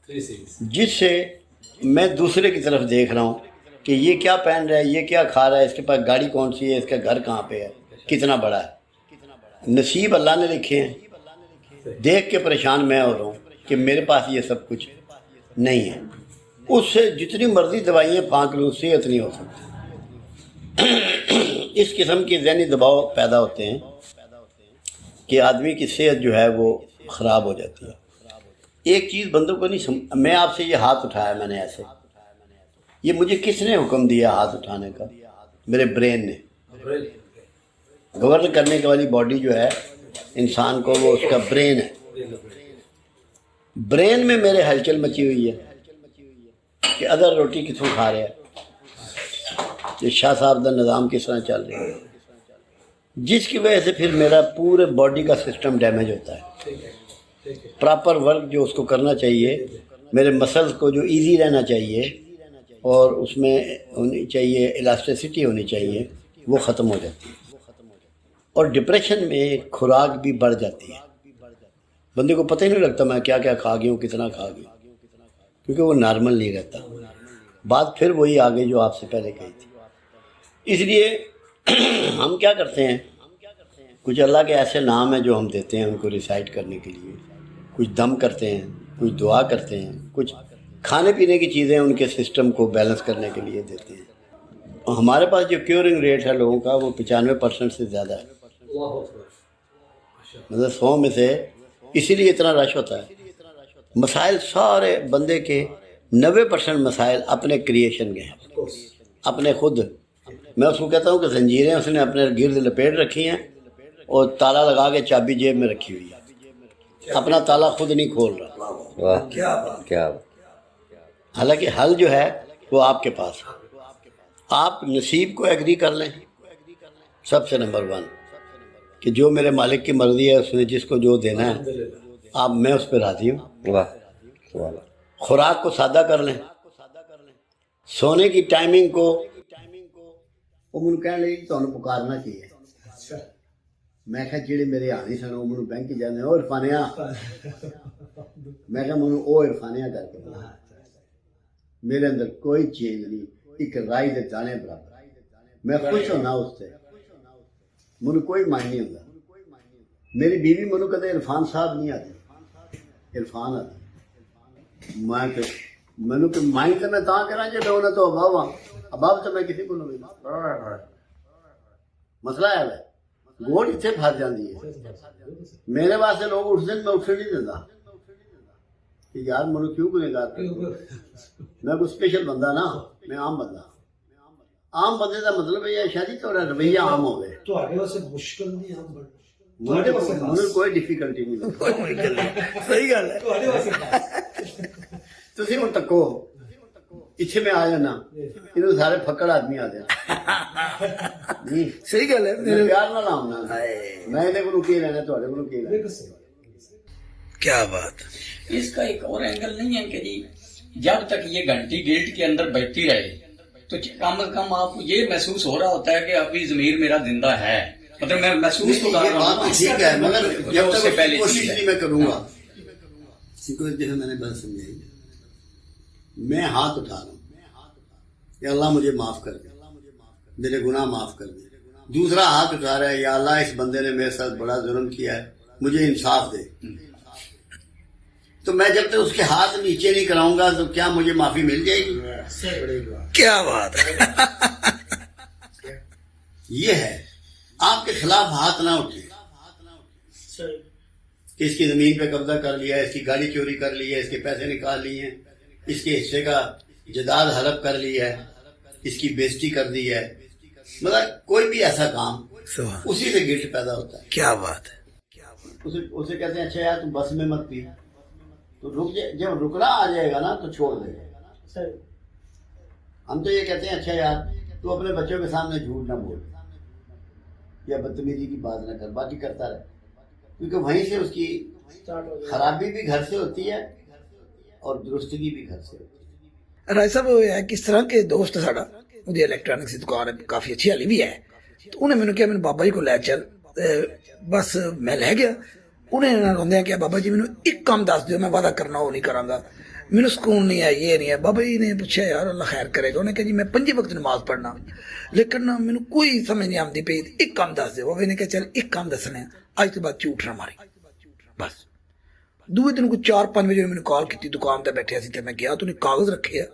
جس سے میں دوسرے کی طرف دیکھ رہا ہوں کہ یہ کیا پہن رہا ہے، یہ کیا کھا رہا ہے، اس کے پاس گاڑی کون سی ہے، اس کا گھر کہاں پہ ہے، کتنا بڑا ہے۔ نصیب اللہ نے لکھے ہیں، دیکھ کے پریشان میں ہو رہا ہوں کہ میرے پاس یہ سب کچھ نہیں ہے۔ اس سے جتنی مرضی دوائیاں پھانک لوں صحت نہیں ہو سکتی۔ اس قسم کے ذہنی دباؤ پیدا ہوتے ہیں کہ آدمی کی صحت جو ہے وہ خراب ہو جاتی ہے۔ ایک چیز بندوں کو نہیں میں آپ سے یہ ہاتھ اٹھایا میں نے ایسے، یہ مجھے کس نے حکم دیا ہاتھ اٹھانے کا؟ میرے برین نے۔ گورن کرنے والی باڈی جو ہے انسان کو، وہ اس کا برین ہے۔ برین میں میرے ہلچل مچی ہوئی ہے کہ ادھر روٹی کتوں کھا رہے ہیں، یہ شاہ صاحب کا نظام کس طرح چل رہا ہے، جس کی وجہ سے پھر میرا پورے باڈی کا سسٹم ڈیمیج ہوتا ہے۔ پراپر ورک جو اس کو کرنا چاہیے، میرے مسلز کو جو ایزی رہنا چاہیے اور اس میں ہونی چاہیے الاسٹیسٹی ہونی چاہیے، وہ ختم ہو جاتی ہے۔ اور ڈپریشن میں خوراک بھی بڑھ جاتی ہے، بندے کو پتہ ہی نہیں لگتا میں کیا کیا کھا گیا ہوں، کتنا کھا گیا، کیونکہ وہ نارمل نہیں رہتا۔ بات پھر وہی آگے جو آپ سے پہلے کہی تھی۔ اس لیے ہم کیا کرتے ہیں، کچھ اللہ کے ایسے نام ہیں جو ہم دیتے ہیں ان کو ریسائٹ کرنے کے لیے، کچھ دم کرتے ہیں، کچھ دعا کرتے ہیں، کچھ کھانے پینے کی چیزیں ان کے سسٹم کو بیلنس کرنے کے لیے دیتے ہیں۔ اور ہمارے پاس جو کیورنگ ریٹ ہے لوگوں کا وہ 95% سے زیادہ ہے، مطلب 100 میں سے۔ اسی لیے اتنا رش ہوتا ہے۔ مسائل سارے بندے کے 90% مسائل اپنے کریشن کے ہیں، اپنے خود۔ میں اس کو کہتا ہوں کہ زنجیریں اس نے اپنے گرد لپیٹ رکھی ہیں اور تالا لگا کے چابی جیب میں رکھی ہوئی ہے، اپنا تالا خود نہیں کھول رہا۔ کیا حالانکہ حل جو ہے وہ آپ کے پاس ہے۔ آپ نصیب کو ایگری کر لیں، سب سے نمبر 1 کہ جو میرے مالک کی مرضی ہے، اس نے جس کو جو دینا ہے آپ، میں اس پہ راضی ہوں۔ خوراک کو سادہ کر لیں، سونے کی ٹائمنگ کو وہ مجھے کہنے لگی کہ تمہیں پکارنا چاہیے۔ میں کہا جڑے میرے آنی سن وہ مجھے بینک جانے او عرفانیہ، میں کہا مجھے او عرفانیہ کر کے بنا۔ میرے اندر کوئی چینج نہیں، ایک رائی دے دانے برابر۔ میں خوش ہونا اس سے، مجھے کوئی مائن نہیں ہوتا۔ میری بیوی منو کہتے عرفان صاحب نہیں آتے، عرفان آتے۔ میں کہ مائن تو میں تاں کرا جب ہونا تو اباب ہاں، اباب تو میں کسی کو نہیں۔ مسئلہ ہے گوڑ اتنے پھر جاتی ہے۔ میرے واسطے لوگ اٹھ دن، میں اٹھنے نہیں دیتا کہ یار منو کیوں کوئی نگاہ کرتا۔ میں کوئی اسپیشل بندہ نا، میں عام بندہ۔ عام بندے کا مطلب یہ شاید ہی تو رویہ عام ہو گئے۔ مجھے کوئی ڈیفیکلٹی نہیں لگتی۔ صحیح گل ہے۔ تسی ہوں تکو اتنے میں آ جانا، انہوں سارے پھکڑ آدمی آ جانا۔ صحیح گل ہے، پیار نہ لاؤں میں انہیں کو کی لینا، تھوڑے کو کی لینا۔ کیا بات۔ اس کا ایک اور اینگل نہیں ہے کہ جی جب تک یہ گھنٹی گلٹ کے اندر بجتی رہے تو کم از کم آپ کو یہ محسوس ہو رہا ہوتا ہے کہ ابھی ضمیر میرا زندہ ہے، مطلب میں محسوس تو کر رہا ہوں۔ ٹھیک ہے، مگر جب اس سے تک پہلے کوشش نہیں میں کروں گا۔ جیسے میں نے بات سمجھائی، میں ہاتھ اٹھا رہا ہوں کہ اللہ مجھے معاف کر دے، میرے گناہ معاف کر دے۔ دوسرا ہاتھ اٹھا رہا ہے، یا اللہ اس بندے نے میرے ساتھ بڑا ظلم کیا ہے، مجھے انصاف دے۔ تو میں جب تک اس کے ہاتھ نیچے نہیں کراؤں گا تو کیا مجھے معافی مل جائے گی؟ کیا بات ہے۔ یہ ہے آپ کے خلاف ہاتھ نہ اٹھے کہ اس کی زمین پہ قبضہ کر لیا ہے، اس کی گاڑی چوری کر لی ہے، اس کے پیسے نکال لیے ہیں، اس کے حصے کا جداد ہڑپ کر لی ہے، اس کی بےزتی کر دی ہے، مطلب کوئی بھی ایسا کام اسی سے گلٹ پیدا ہوتا ہے۔ کیا بات ہے۔ اسے کہتے ہیں اچھا یار تم بس میں مت پی، تو رک جائے، جب رکنا آ جائے گا نا تو چھوڑ دے گا۔ ہم تو یہ کہتے ہیں اچھا یار تو اپنے بچوں کے سامنے جھوٹ نہ بول یا بدتمیزی کی بات نہ کر، باقی کرتا رہے، کیونکہ وہیں سے اس کی خرابی بھی گھر سے ہوتی ہے اور درستگی بھی گھر سے ہوتی ہے۔ راج صاحب ہے کس طرح کے دوست ساڑا مجھے الیکٹرانکس کی دکان ہے، کافی اچھی حالی بھی ہے، تو انہیں میں نے کہا میں نے بابا جی کو لے چل، بس میں لے گیا۔ ਉਹਨੇ ਨਾਲ ਹੁੰਦਿਆਂ ਕਿਹਾ ਬਾਬਾ ਜੀ ਮੈਨੂੰ ਇੱਕ ਕੰਮ ਦੱਸ ਦਿਓ, ਮੈਂ ਵਾਅਦਾ ਕਰਨਾ ਉਹ ਨਹੀਂ ਕਰਾਂਗਾ, ਮੈਨੂੰ ਸਕੂਨ ਨਹੀਂ ਹੈ, ਇਹ ਨਹੀਂ ਹੈ। ਬਾਬਾ ਜੀ ਨੇ ਪੁੱਛਿਆ ਯਾਰ ਅੱਲਾ ਖੈਰ ਕਰੇਗਾ, ਉਹਨੇ ਕਿਹਾ ਜੀ ਮੈਂ 5 ਵਕਤ ਨਮਾਜ਼ ਪੜ੍ਹਨਾ, ਲੇਕਿਨ ਨਾ ਮੈਨੂੰ ਕੋਈ ਸਮਝ ਨਹੀਂ ਆਉਂਦੀ ਪਈ, ਇੱਕ ਕੰਮ ਦੱਸ ਦਿਓ। ਬਾਬਾ ਜੀ ਨੇ ਕਿਹਾ ਚੱਲ ਇੱਕ ਕੰਮ ਦੱਸਣਾ, ਅੱਜ ਤੋਂ ਬਾਅਦ ਝੂਠ ਨਾ ਮਾਰੀ ਬਸ। ਦੂਏ ਦਿਨ ਕੋਈ 4-5 ਵਜੇ ਮੈਨੂੰ ਕਾਲ ਕੀਤੀ, ਦੁਕਾਨ ਤੇ ਬੈਠਿਆ ਸੀ ਤੇ ਮੈਂ ਗਿਆ, ਤੂੰ ਕਾਗਜ਼ ਰੱਖੇ ਆ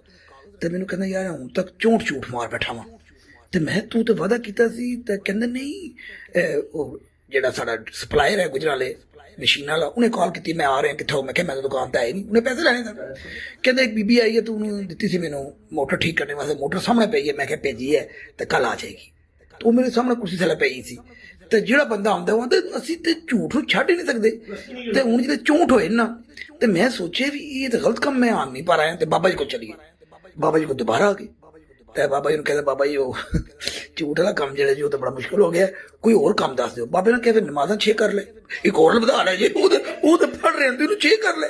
ਤੇ ਮੈਨੂੰ ਕਹਿੰਦਾ ਯਾਰ ਹੁਣ ਤੱਕ 64 ਝੂਠ ਮਾਰ ਬੈਠਾ ਵਾਂ। ਤੇ ਮੈਂ ਤੂੰ ਤੇ ਵਾਅਦਾ ਕੀਤਾ ਸੀ, ਤੇ ਕਹਿੰਦਾ ਨਹੀਂ ਉਹ ਜਿਹੜਾ ਸਾਡਾ ਸਪਲਾਇਰ ਹੈ ਗੁਜਰਾਲੇ ਮਸ਼ੀਨ ਵਾਲਾ, ਉਹਨੇ ਕਾਲ ਕੀਤੀ, ਮੈਂ ਆ ਰਿਹਾ, ਕਿੱਥੋਂ? ਮੈਂ ਕਿਹਾ ਮੈਂ ਤਾਂ ਦੁਕਾਨ ਤੇ ਆਈ ਨਹੀਂ, ਉਹਨੇ ਪੈਸੇ ਲੈਣੇ ਸਨ। ਕਹਿੰਦਾ ਇੱਕ ਬੀਬੀ ਆਈ ਹੈ, ਤੂੰ ਉਹਨੂੰ ਦਿੱਤੀ ਸੀ ਮੈਨੂੰ ਮੋਟਰ ਠੀਕ ਕਰਨੇ ਵਾਸਤੇ, ਮੋਟਰ ਸਾਹਮਣੇ ਪਈ ਹੈ। ਮੈਂ ਕਿਹਾ ਭੇਜੀ ਹੈ ਤੇ ਕੱਲ ਆ ਜਾਏਗੀ। ਤੇ ਉਹ ਮੇਰੇ ਸਾਹਮਣੇ ਕੁਰਸੀ ਥੱਲੇ ਪਈ ਸੀ। ਤੇ ਜਿਹੜਾ ਬੰਦਾ ਆਉਂਦਾ ਉਹ ਆਂਦਾ ਅਸੀਂ ਤੇ ਝੂਠ ਨੂੰ ਛੱਡ ਹੀ ਨਹੀਂ ਸਕਦੇ। ਤੇ ਹੁਣ ਜਿਹੜੇ ਝੂਠ ਹੋਏ ਨਾ, ਤੇ ਮੈਂ ਸੋਚਿਆ ਵੀ ਇਹ ਤਾਂ ਗਲਤ ਕੰਮ ਮੈਂ ਆਨ ਨਹੀਂ ਪਾ ਰਿਹਾ। ਤੇ ਬਾਬਾ ਜੀ ਕੋਲ ਚਲੀਏ, ਬਾਬਾ ਜੀ ਕੋਲ ਦੁਬਾਰਾ ਆ ਗਏ। ਤੇ ਬਾਬਾ ਜੀ ਨੂੰ ਕਹਿੰਦਾ ਬਾਬਾ ਜੀ ਉਹ ਝੂਠ ਵਾਲਾ ਕੰਮ ਜਿਹੜਾ ਜੀ ਉਹ ਤਾਂ ਬੜਾ ਮੁਸ਼ਕਿਲ ਹੋ ਗਿਆ, ਕੋਈ ਹੋਰ ਕੰਮ ਦੱਸ ਦਿਓ। ਬਾਬੇ ਨੇ ਕਹਿੰਦੇ ਨਮਾਜ਼ਾਂ 6 ਕਰ ਲੈ, ਇੱਕ ਹੋਰ ਵਧਾ ਲੈ ਜੀ, ਉਹ ਤਾਂ ਪੜ ਰਹੇ ਤੈਨੂੰ 6 ਕਰ ਲੈ।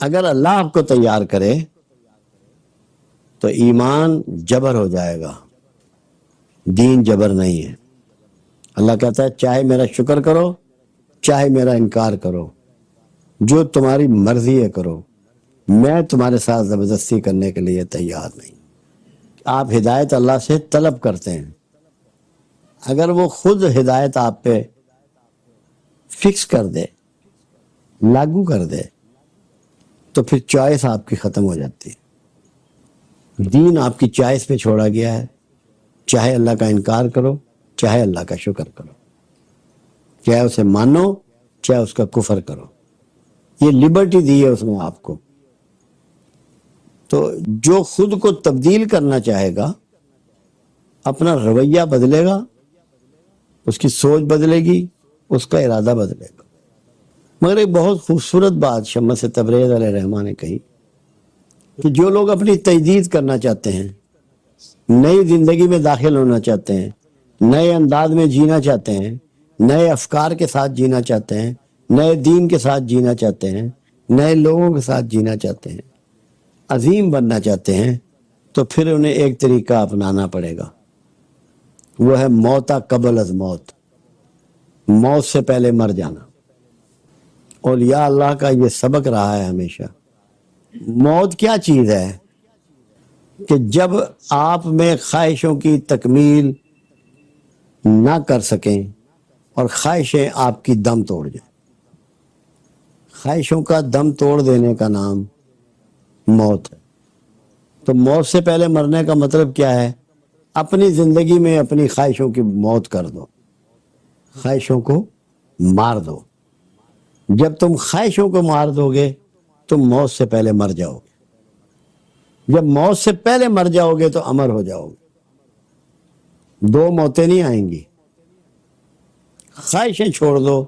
اگر اللہ آپ کو تیار کرے تو ایمان جبر ہو جائے گا، دین جبر نہیں ہے۔ اللہ کہتا ہے چاہے میرا شکر کرو چاہے میرا انکار کرو، جو تمہاری مرضی ہے کرو، میں تمہارے ساتھ زبردستی کرنے کے لیے تیار نہیں۔ آپ ہدایت اللہ سے طلب کرتے ہیں، اگر وہ خود ہدایت آپ پہ فکس کر دے، لاگو کر دے، تو پھر چوائس آپ کی ختم ہو جاتی ہے۔ دین آپ کی چوائس پہ چھوڑا گیا ہے، چاہے اللہ کا انکار کرو چاہے اللہ کا شکر کرو، چاہے اسے مانو چاہے اس کا کفر کرو، یہ لبرٹی دی ہے اس نے آپ کو۔ تو جو خود کو تبدیل کرنا چاہے گا اپنا رویہ بدلے گا، اس کی سوچ بدلے گی، اس کا ارادہ بدلے گا۔ مگر ایک بہت خوبصورت بات شمس تبریز علیہ الرحمہ نے کہی کہ جو لوگ اپنی تجدید کرنا چاہتے ہیں، نئی زندگی میں داخل ہونا چاہتے ہیں، نئے انداز میں جینا چاہتے ہیں، نئے افکار کے ساتھ جینا چاہتے ہیں، نئے دین کے ساتھ جینا چاہتے ہیں، نئے لوگوں کے ساتھ جینا چاہتے ہیں، عظیم بننا چاہتے ہیں، تو پھر انہیں ایک طریقہ اپنانا پڑے گا، وہ ہے موتا قبل از موت، موت سے پہلے مر جانا۔ اولیاء اللہ کا یہ سبق رہا ہے ہمیشہ۔ موت کیا چیز ہے کہ جب آپ میں خواہشوں کی تکمیل نہ کر سکیں اور خواہشیں آپ کی دم توڑ جائیں۔ خواہشوں کا دم توڑ دینے کا نام موت ہے۔ تو موت سے پہلے مرنے کا مطلب کیا ہے؟ اپنی زندگی میں اپنی خواہشوں کی موت کر دو، خواہشوں کو مار دو۔ جب تم خواہشوں کو مار دو گے تم موت سے پہلے مر جاؤ گے۔ جب موت سے پہلے مر جاؤ گے تو امر ہو جاؤ گے۔ دو موتیں نہیں آئیں گی۔ خواہشیں چھوڑ دو۔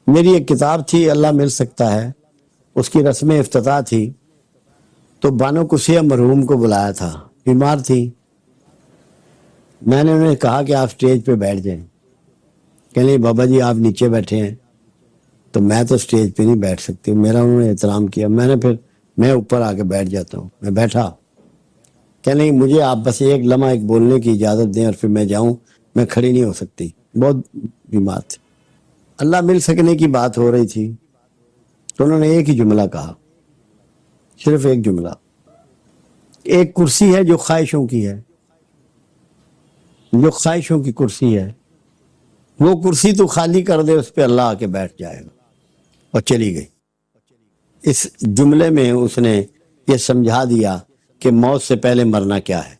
میری ایک کتاب تھی اللہ مل سکتا ہے، اس کی رسم افتتاح تھی، تو بانو کسیہ مرحوم کو بلایا تھا، بیمار تھی۔ میں نے انہیں کہا کہ آپ سٹیج پہ بیٹھ جائیں، کہنے لگی بابا جی آپ نیچے بیٹھے ہیں تو میں تو سٹیج پہ نہیں بیٹھ سکتی۔ میرا انہوں نے احترام کیا، میں اوپر آ کے بیٹھ جاتا ہوں۔ میں بیٹھا، کہنے لگی مجھے آپ بس ایک لمحہ ایک بولنے کی اجازت دیں اور پھر میں جاؤں، میں کھڑی نہیں ہو سکتی، بہت بیمار تھی۔ اللہ مل سکنے کی بات ہو رہی تھی تو انہوں نے ایک ہی جملہ کہا، صرف ایک جملہ، ایک کرسی ہے جو خواہشوں کی ہے، جو خواہشوں کی کرسی ہے، وہ کرسی تو خالی کر دے، اس پہ اللہ آ کے بیٹھ جائے گا۔ اور چلی گئی۔ اس جملے میں اس نے یہ سمجھا دیا کہ موت سے پہلے مرنا کیا ہے۔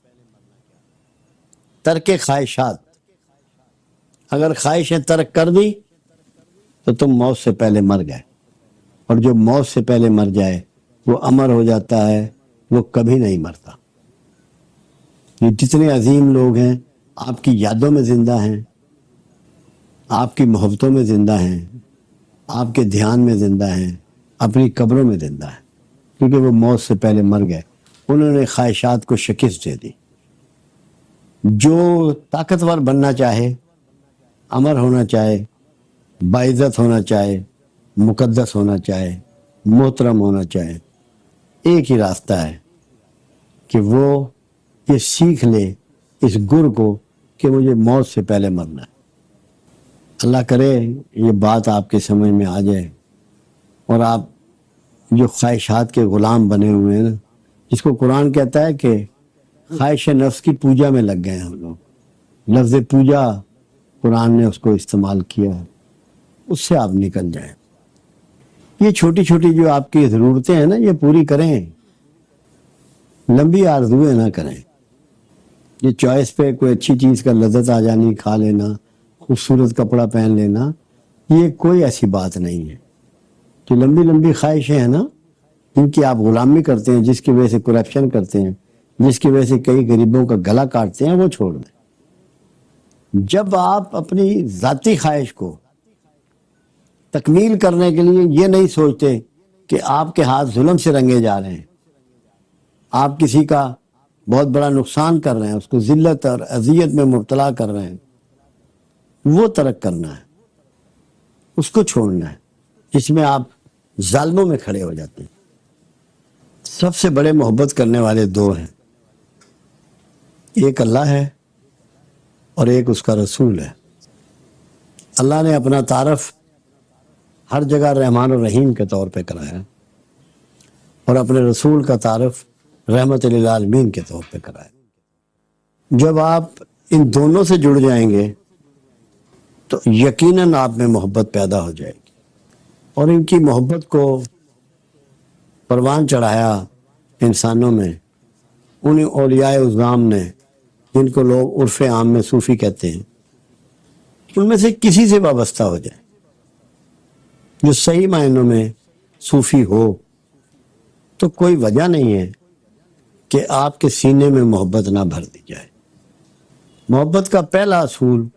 ترک خواہشات، اگر خواہشیں ترک کر دی تو تم موت سے پہلے مر گئے، اور جو موت سے پہلے مر جائے وہ امر ہو جاتا ہے، وہ کبھی نہیں مرتا۔ یہ جتنے عظیم لوگ ہیں آپ کی یادوں میں زندہ ہیں، آپ کی محبتوں میں زندہ ہیں، آپ کے دھیان میں زندہ ہیں، اپنی قبروں میں زندہ ہیں، کیونکہ وہ موت سے پہلے مر گئے۔ انہوں نے خواہشات کو شکست دے دی۔ جو طاقتور بننا چاہے، امر ہونا چاہے، باعزت ہونا چاہے، مقدس ہونا چاہے، محترم ہونا چاہے، ایک ہی راستہ ہے کہ وہ یہ سیکھ لے اس گر کو کہ مجھے موت سے پہلے مرنا ہے۔ اللہ کرے یہ بات آپ کے سمجھ میں آ جائے، اور آپ جو خواہشات کے غلام بنے ہوئے ہیں نا، جس کو قرآن کہتا ہے کہ خواہش نفس کی پوجا میں لگ گئے ہیں ہم لوگ، لفظ پوجا قرآن نے اس کو استعمال کیا ہے، اس سے آپ نکل جائیں۔ یہ چھوٹی چھوٹی جو آپ کی ضرورتیں ہیں نا، یہ پوری کریں، لمبی آرزویں نہ کریں۔ یہ چوائس پہ کوئی اچھی چیز کا لذت آ جانی، کھا لینا، خوبصورت کپڑا پہن لینا، یہ کوئی ایسی بات نہیں ہے۔ جو لمبی لمبی خواہشیں ہیں نا، ان کی آپ غلامی کرتے ہیں، جس کی وجہ سے کرپشن کرتے ہیں، جس کی وجہ سے کئی غریبوں کا گلا کاٹتے ہیں، وہ چھوڑ دیں۔ جب آپ اپنی ذاتی خواہش کو تکمیل کرنے کے لیے یہ نہیں سوچتے کہ آپ کے ہاتھ ظلم سے رنگے جا رہے ہیں، آپ کسی کا بہت بڑا نقصان کر رہے ہیں، اس کو ذلت اور اذیت میں مبتلا کر رہے ہیں، وہ ترک کرنا ہے، اس کو چھوڑنا ہے، جس میں آپ ظالموں میں کھڑے ہو جاتے ہیں۔ سب سے بڑے محبت کرنے والے دو ہیں، ایک اللہ ہے اور ایک اس کا رسول ہے۔ اللہ نے اپنا تعارف ہر جگہ رحمان الرحیم کے طور پہ کرایا اور اپنے رسول کا تعارف رحمت للعالمین کے طور پہ کرایا۔ جب آپ ان دونوں سے جڑ جائیں گے تو یقیناً آپ میں محبت پیدا ہو جائے گی، اور ان کی محبت کو پروان چڑھایا انسانوں میں انہی اولیاء اعظام نے، جن کو لوگ عرف عام میں صوفی کہتے ہیں۔ ان میں سے کسی سے وابستہ ہو جائے جو صحیح معنوں میں صوفی ہو، تو کوئی وجہ نہیں ہے کہ آپ کے سینے میں محبت نہ بھر دی جائے۔ محبت کا پہلا اصول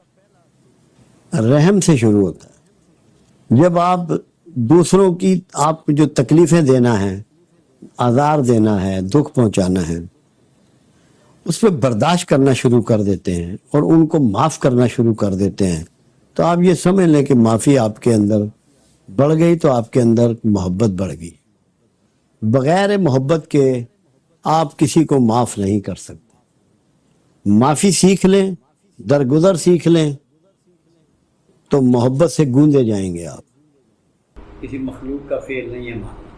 رحم سے شروع ہوتا ہے۔ جب آپ دوسروں کی آپ کو جو تکلیفیں دینا ہے، آزار دینا ہے، دکھ پہنچانا ہے، اس پہ برداشت کرنا شروع کر دیتے ہیں اور ان کو معاف کرنا شروع کر دیتے ہیں، تو آپ یہ سمجھ لیں کہ معافی آپ کے اندر بڑھ گئی، تو آپ کے اندر محبت بڑھ گئی۔ بغیر محبت کے آپ کسی کو معاف نہیں کر سکتے۔ معافی سیکھ لیں، درگزر سیکھ لیں، تو محبت سے گونجے جائیں گے آپ۔ کسی مخلوق کا فعل نہیں ہے ماننا۔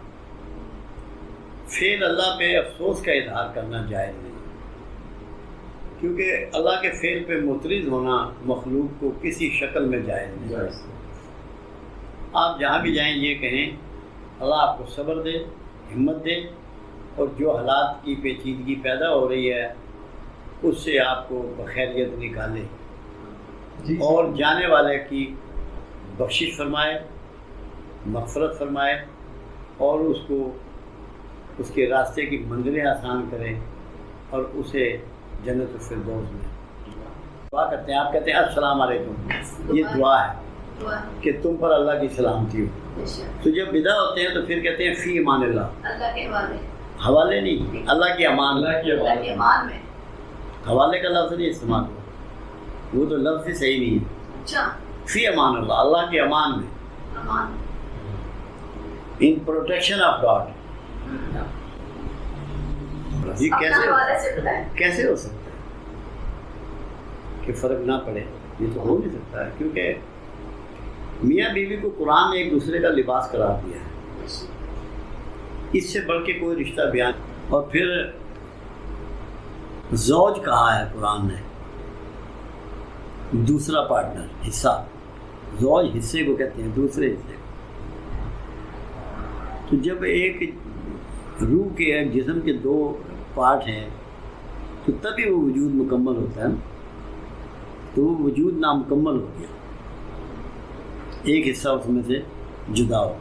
فعل اللہ پہ افسوس کا اظہار کرنا جائز نہیں، کیونکہ اللہ کے فعل پہ مترض ہونا مخلوق کو کسی شکل میں جائز نہیں۔ آپ جہاں بھی جائیں یہ کہیں اللہ آپ کو صبر دے، ہمت دے، اور جو حالات کی پیچیدگی پیدا ہو رہی ہے اس سے آپ کو بخیریت نکالے، اور جانے والے کی بخشش فرمائے، مغفرت فرمائے، اور اس کو اس کے راستے کی منزلیں آسان کرے، اور اسے جنت الفردوس میں دعا کرتے ہیں۔ آپ کہتے ہیں السلام علیکم، یہ دعا ہے کہ تم پر اللہ کی سلامتی ہو۔ تو جب ودا ہوتے ہیں تو پھر کہتے ہیں فی امان اللہ، اللہ کے حوالے، حوالے نہیں، اللہ کی امان، اللہ کے امان میں۔ حوالے کا لفظ نہیں استعمال ہوا، وہ تو لفظ ہی صحیح نہیں ہے۔ اچھا، فی امان اللہ، اللہ کے امان میں، امان، ان پروٹیکشن آف گاڈ۔ یہ اپنا حوالے سے بتائیں۔ کیسے ہو سکتا ہے کہ فرق نہ پڑے؟ یہ تو ہو نہیں سکتا ہے، کیونکہ میاں بیوی کو قرآن نے ایک دوسرے کا لباس قرار دیا ہے، اس سے بڑھ کے کوئی رشتہ بیان۔ اور پھر زوج کہا ہے قرآن نے، دوسرا پارٹنر، حصہ۔ زوج حصے کو کہتے ہیں، دوسرے حصے کو۔ تو جب ایک روح کے ایک جسم کے دو پارٹ ہیں تو تبھی وہ وجود مکمل ہوتا ہے، تو وہ وجود نامکمل ہو گیا، ایک حصہ اس میں سے جدا ہو گیا۔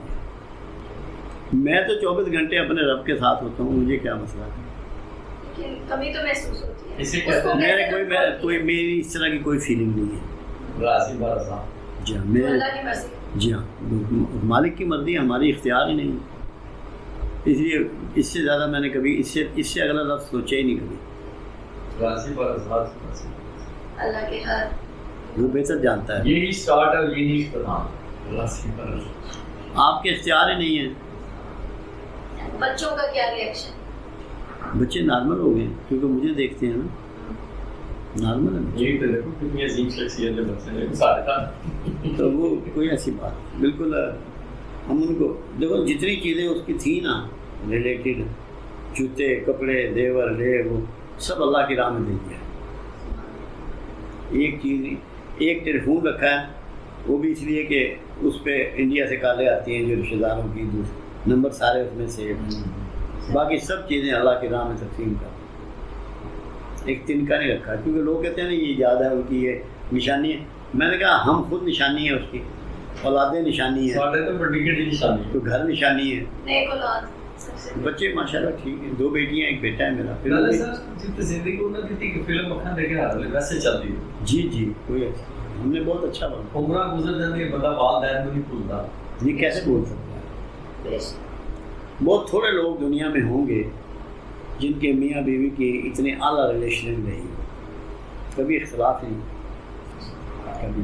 میں تو 24 گھنٹے اپنے رب کے ساتھ ہوتا ہوں، مجھے کیا مسئلہ ہے؟ لیکن کمی تو محسوس ہوتی ہے۔ اسی اس کو کوئی میری اس طرح کی کوئی فیلنگ نہیں ہے۔ جی ہاں، میں اللہ کی مرضی۔ جی ہاں، مالک کی مرضی ہماری اختیار ہی نہیں، اس لیے اس سے زیادہ میں نے کبھی اس سے اگلا لفظ سوچا ہی نہیں کبھی۔ اللہ کے ہر، وہ بہتر جانتا ہے، یہی سٹارٹ اور یہی اختتام۔ آپ کے اختیار ہی نہیں ہے۔ بچوں کا کیا ریئیکشن؟ بچے نارمل ہو گئے کیونکہ مجھے دیکھتے ہیں نا، نارمل ہے یہی تو دیکھو کتنی عظیم شخصیت ہے بچے نے سارے۔ تو وہ کوئی ایسی بات بالکل، ہم ان کو دیکھو جتنی چیزیں اس کی تھیں نا ریلیٹڈ، جوتے، کپڑے، زیور، لے، وہ سب اللہ کی راہ میں دے دیا۔ ایک چیز، ایک ٹیلی فون رکھا ہے، وہ بھی اس لیے کہ اس پہ انڈیا سے کالیں آتی ہیں جو رشتہ داروں کی، نمبر سارے اس میں سیو ہیں، باقی سب چیزیں اللہ کی راہ میں تقسیم کر۔ ایک تنکا نہیں رکھا، کیونکہ لوگ کہتے ہیں نا یہ یاد ہے ان کی، یہ نشانی ہے۔ میں نے کہا ہم خود نشانی ہے اس کی، اولادیں نشانی ہے، تو گھر نشانی ہے، نیک اولاد سب سے۔ بچے ماشاءاللہ ٹھیک ہیں، 2 بیٹیاں 1 بیٹا ہے میرا۔ جی جی، کوئی اچھا، ہم نے بہت اچھا بنا۔ عمرہ گزر جانے کے بعد والدین کو نہیں بھولتا۔ یہ کیسے بول سکتا ہے؟ بیش۔ بہت تھوڑے لوگ دنیا میں ہوں گے جن کے میاں بیوی کی اتنے اعلیٰ ریلیشن رہی، کبھی اختلاف نہیں، کبھی۔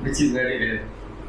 Which is very rare.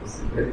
This is very